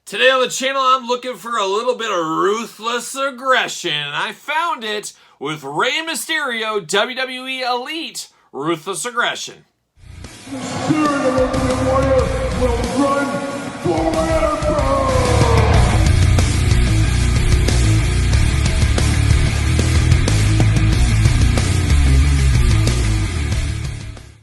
Today on the channel, I'm looking for a little bit of ruthless aggression, and I found it with Rey Mysterio WWE Elite Ruthless Aggression. The spirit of Ultimate Warrior will run forever!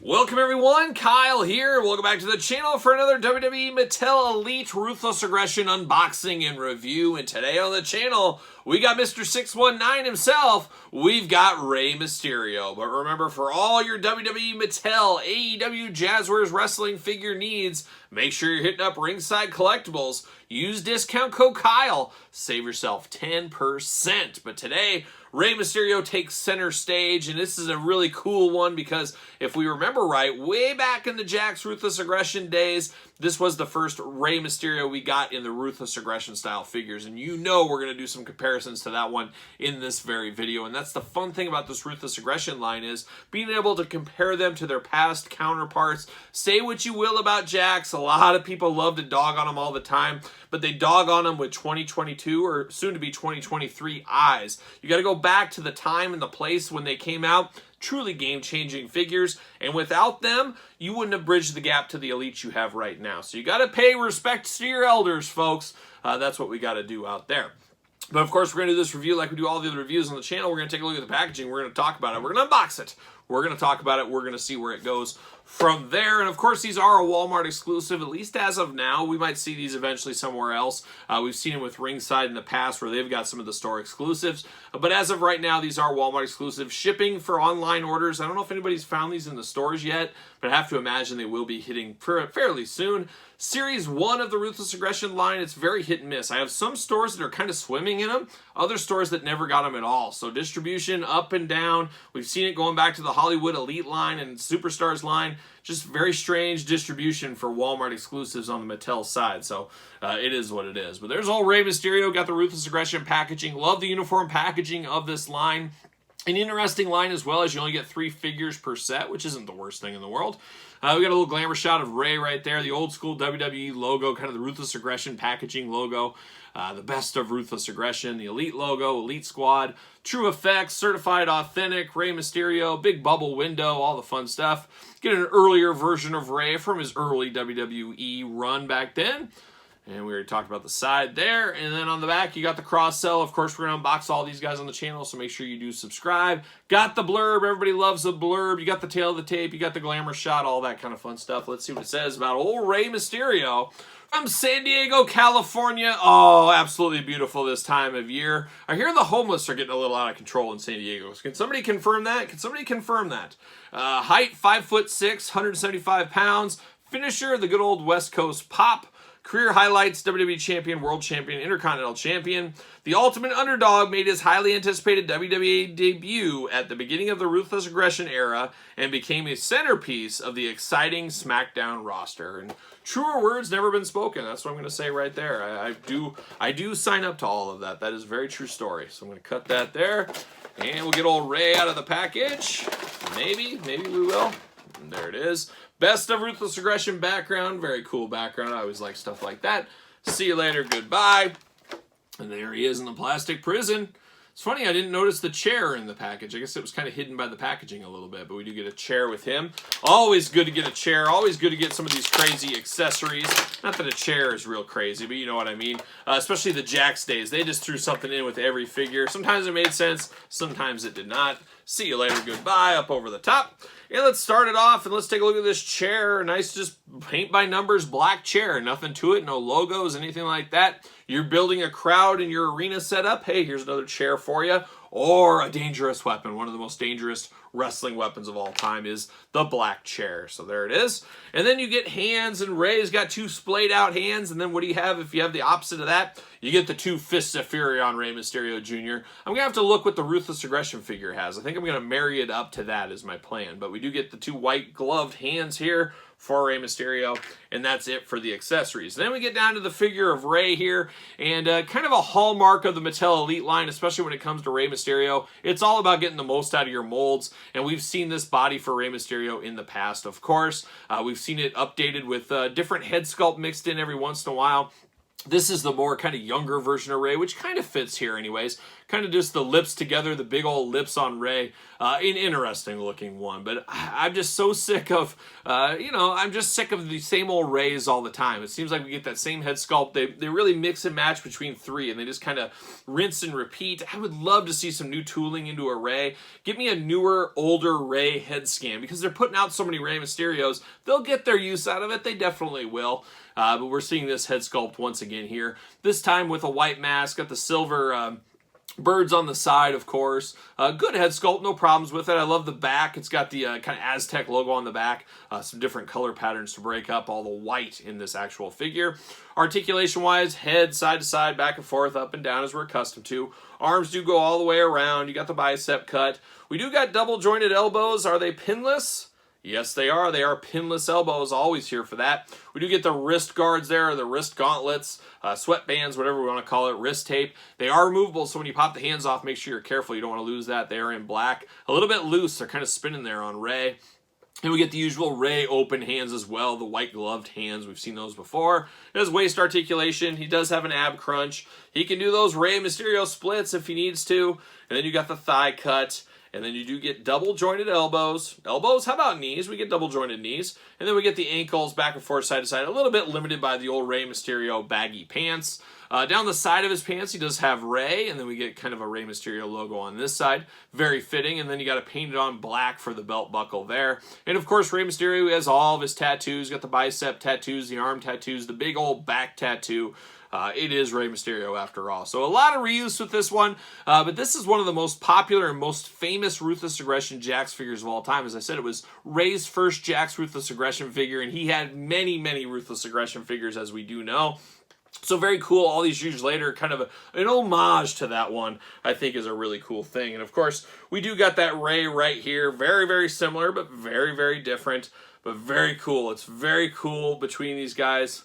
Welcome everyone, Kyle here. Welcome back to the channel for another WWE Mattel Elite Ruthless Aggression unboxing and review. And today on the channel, we got Mr. 619 himself. We've got Rey Mysterio. But remember, for all your WWE Mattel, AEW, Jazzwares wrestling figure needs, make sure you're hitting up Ringside Collectibles. Use discount code Kyle. Save yourself 10%. But today, Rey Mysterio takes center stage, and this is a really cool one because if we remember right, way back in the Jax Ruthless Aggression days, this was the first Rey Mysterio we got in the Ruthless Aggression style figures, and you know we're going to do some comparisons to that one in this very video, and that's the fun thing about this Ruthless Aggression line is being able to compare them to their past counterparts. Say what you will about Jax, a lot of people love to dog on him all the time, but they dog on him with 2022 or soon to be 2023 eyes. You got to go back to the time and the place when they came out. Truly game-changing figures, and without them, you wouldn't have bridged the gap to the elites you have right now. So you got to pay respect to your elders, folks. That's what we got to do out there. But of course, we're going to do this review like we do all the other reviews on the channel. We're going to take a look at the packaging. We're going to talk about it. We're going to unbox it. We're going to talk about it. We're going to see where it goes from there. And of course, these are a Walmart exclusive, at least as of now. We might see these eventually somewhere else. We've seen them with Ringside in the past where they've got some of the store exclusives. But as of right now, these are Walmart exclusive. Shipping for online orders. I don't know if anybody's found these in the stores yet, but I have to imagine they will be hitting fairly soon. Series 1 of the Ruthless Aggression line, it's very hit and miss. I have some stores that are kind of swimming in them, other stores that never got them at all. So distribution up and down. We've seen it going back to the Hollywood Elite line and Superstars line. Just very strange distribution for Walmart exclusives on the Mattel side. So it is what it is. But there's old Rey Mysterio, got the Ruthless Aggression packaging. Love the uniform packaging of this line. An interesting line as well as you only get 3 figures per set, which isn't the worst thing in the world. We got a little glamour shot of Rey right there, the old school WWE logo, kind of the Ruthless Aggression packaging logo, the best of Ruthless Aggression, the Elite logo, Elite Squad, True Effects, Certified Authentic, Rey Mysterio, big bubble window, all the fun stuff. Get an earlier version of Rey from his early WWE run back then. And we already talked about the side there. And then on the back, you got the cross-sell. Of course, we're going to unbox all these guys on the channel, so make sure you do subscribe. Got the blurb. Everybody loves the blurb. You got the tail of the tape. You got the glamour shot, all that kind of fun stuff. Let's see what it says about old Rey Mysterio from San Diego, California. Oh, absolutely beautiful this time of year. I hear the homeless are getting a little out of control in San Diego. Can somebody confirm that? Can somebody confirm that? Height, 5'6", 175 pounds. Finisher, the good old West Coast pop. Career highlights, WWE Champion, World Champion, Intercontinental Champion. The Ultimate Underdog made his highly anticipated WWE debut at the beginning of the Ruthless Aggression era and became a centerpiece of the exciting SmackDown roster. And truer words never been spoken. That's what I'm going to say right there. I do sign up to all of that. That is a very true story. So I'm going to cut that there. And we'll get old Rey out of the package. Maybe we will. And there it is. Best of Ruthless Aggression background. Very cool background. I always like stuff like that. See you later. Goodbye. And there he is in the plastic prison. It's funny, I didn't notice the chair in the package. I guess it was kind of hidden by the packaging a little bit, but we do get a chair with him. Always good to get a chair. Always good to get some of these crazy accessories. Not that a chair is real crazy, but you know what I mean. Especially the Jax days. They just threw something in with every figure. Sometimes it made sense. Sometimes it did not. See you later. Goodbye. Up over the top. And let's start it off and let's take a look at this chair. Nice, just paint by numbers, black chair. Nothing to it, no logos, anything like that. You're building a crowd in your arena setup. Hey, here's another chair for you. Or a dangerous weapon. One of the most dangerous wrestling weapons of all time is the black chair. So there it is. And then you get hands, and Rey's got 2 splayed out hands. And then what do you have if you have the opposite of that? You get the 2 fists of fury on Rey Mysterio Jr. I'm going to have to look what the Ruthless Aggression figure has. I think I'm going to marry it up to that is my plan. But we do get the 2 white gloved hands here for Rey Mysterio, and that's it for the accessories. Then we get down to the figure of Rey here, and kind of a hallmark of the Mattel Elite line, especially when it comes to Rey Mysterio. It's all about getting the most out of your molds, and we've seen this body for Rey Mysterio in the past, of course. We've seen it updated with different head sculpt mixed in every once in a while. This is the more kind of younger version of Rey, which kind of fits here anyways. Kind of just the lips together, the big old lips on Rey. An interesting looking one. But I'm just so sick of, I'm just sick of the same old Reys all the time. It seems like we get that same head sculpt. They really mix and match between three, and they just kind of rinse and repeat. I would love to see some new tooling into a Rey. Give me a newer, older Rey head scan, because they're putting out so many Rey Mysterios. They'll get their use out of it. They definitely will. But we're seeing this head sculpt once again here. This time with a white mask, got the silver birds on the side, of course. Good head sculpt, no problems with it. I love the back. It's got the kind of Aztec logo on the back. Some different color patterns to break up all the white in this actual figure. Articulation-wise, head side to side, back and forth, up and down as we're accustomed to. Arms do go all the way around. You got the bicep cut. We do got double jointed elbows. Are they pinless? Yes, they are. They are pinless elbows, always here for that. We do get the wrist guards there, or the wrist gauntlets, sweatbands, whatever we want to call it, wrist tape. They are removable, so when you pop the hands off, make sure you're careful. You don't want to lose that. They are in black. A little bit loose. They're kind of spinning there on Rey. And we get the usual Rey open hands as well, the white gloved hands. We've seen those before. He has waist articulation. He does have an ab crunch. He can do those Rey Mysterio splits if he needs to. And then you got the thigh cut. And then you do get double jointed elbows. Elbows, how about knees? We get double jointed knees. And then we get the ankles back and forth, side to side. A little bit limited by the old Rey Mysterio baggy pants. Down the side of his pants, he does have Rey. And then we get kind of a Rey Mysterio logo on this side. Very fitting. And then you got to paint it on black for the belt buckle there. And of course, Rey Mysterio has all of his tattoos. Got the bicep tattoos, the arm tattoos, the big old back tattoo. It is Rey Mysterio after all. So a lot of reuse with this one, but this is one of the most popular and most famous Ruthless Aggression Jax figures of all time. As I said, it was Rey's first Jax Ruthless Aggression figure, and he had many, many Ruthless Aggression figures, as we do know. So very cool, all these years later, kind of an homage to that one, I think is a really cool thing. And of course, we do got that Rey right here. Very, very similar, but very, very different, but very cool. It's very cool between these guys.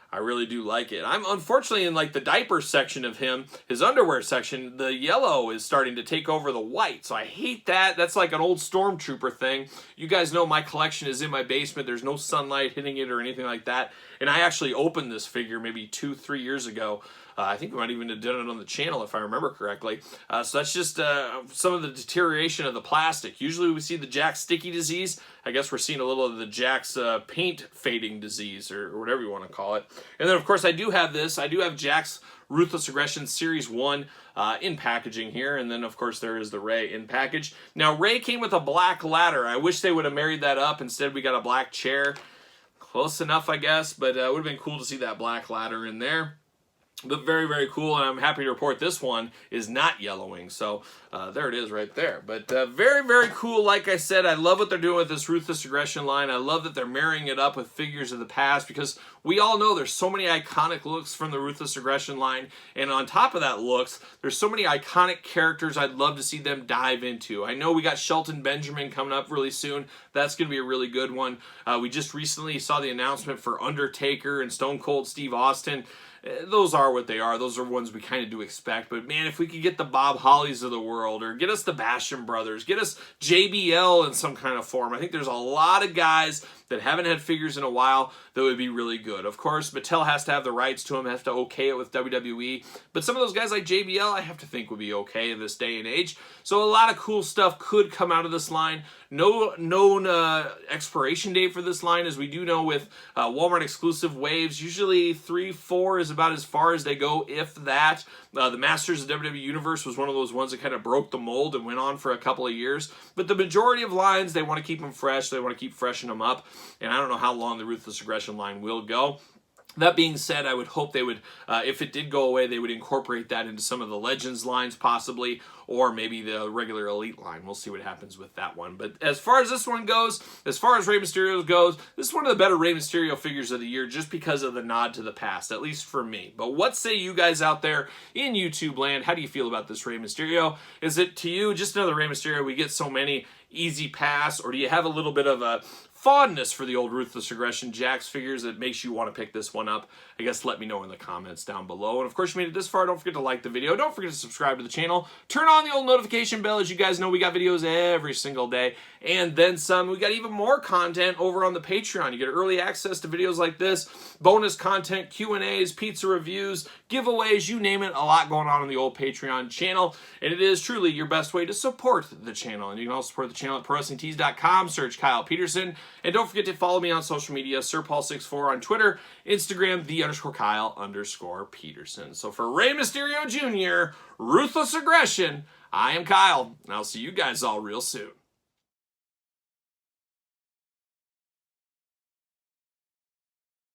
I really do like it. I'm unfortunately in like the diaper section of him, his underwear section, the yellow is starting to take over the white. So I hate that. That's like an old Stormtrooper thing. You guys know my collection is in my basement. There's no sunlight hitting it or anything like that. And I actually opened this figure maybe 2-3 years ago. I think we might even have done it on the channel if I remember correctly. So that's just some of the deterioration of the plastic. Usually we see the Jax sticky disease. I guess we're seeing a little of the Jax paint fading disease, or whatever you want to call it. And then of course I do have this. I do have Jax Ruthless Aggression Series 1 in packaging here. And then of course there is the Rey in package. Now Rey came with a black ladder. I wish they would have married that up. Instead we got a black chair. Close enough, I guess, but it would have been cool to see that black ladder in there. But very, very cool, and I'm happy to report this one is not yellowing. So there it is right there. But very, very cool. Like I said, I love what they're doing with this Ruthless Aggression line. I love that they're marrying it up with figures of the past, because we all know there's so many iconic looks from the Ruthless Aggression line. And on top of that looks, there's so many iconic characters I'd love to see them dive into. I know we got Shelton Benjamin coming up really soon. That's going to be a really good one. We just recently saw the announcement for Undertaker and Stone Cold Steve Austin. Those are what they are. Those are ones we kind of do expect. But man, if we could get the Bob Hollies of the world, or get us the Basham brothers, get us JBL in some kind of form. I think there's a lot of guys that haven't had figures in a while that would be really good. Of course, Mattel has to have the rights to them, have to okay it with WWE. But some of those guys like JBL, I have to think would be okay in this day and age. So a lot of cool stuff could come out of this line. No known expiration date for this line, as we do know with Walmart exclusive waves. Usually 3-4 is about as far as they go, if that. The Masters of WWE Universe was one of those ones that kind of broke the mold and went on for a couple of years. But the majority of lines, they want to keep them fresh. They want to keep freshening them up. And I don't know how long the Ruthless Aggression line will go. That being said, I would hope they would, if it did go away, they would incorporate that into some of the Legends lines possibly, or maybe the regular Elite line. We'll see what happens with that one. But as far as this one goes, as far as Rey Mysterio goes, this is one of the better Rey Mysterio figures of the year, just because of the nod to the past, at least for me. But what say you guys out there in YouTube land? How do you feel about this Rey Mysterio? Is it to you just another Rey Mysterio? We get so many, easy pass, or do you have a little bit of a fondness for the old Ruthless Aggression Jax figures that makes you want to pick this one up, I guess let me know in the comments down below. And of course, you made it this far, don't forget to like the video. Don't forget to subscribe to the channel. Turn on the old notification bell. As you guys know, we got videos every single day. And then some. We got even more content over on the Patreon. You get early access to videos like this, bonus content, Q&As, pizza reviews, giveaways, you name it. A lot going on the old Patreon channel. And it is truly your best way to support the channel. And you can also support the channel at ProWrestlingTees.com. Search Kyle Peterson. And don't forget to follow me on social media, SirPaul64 on Twitter, Instagram, _Kyle_Peterson. So for Rey Mysterio Jr., Ruthless Aggression, I am Kyle, and I'll see you guys all real soon.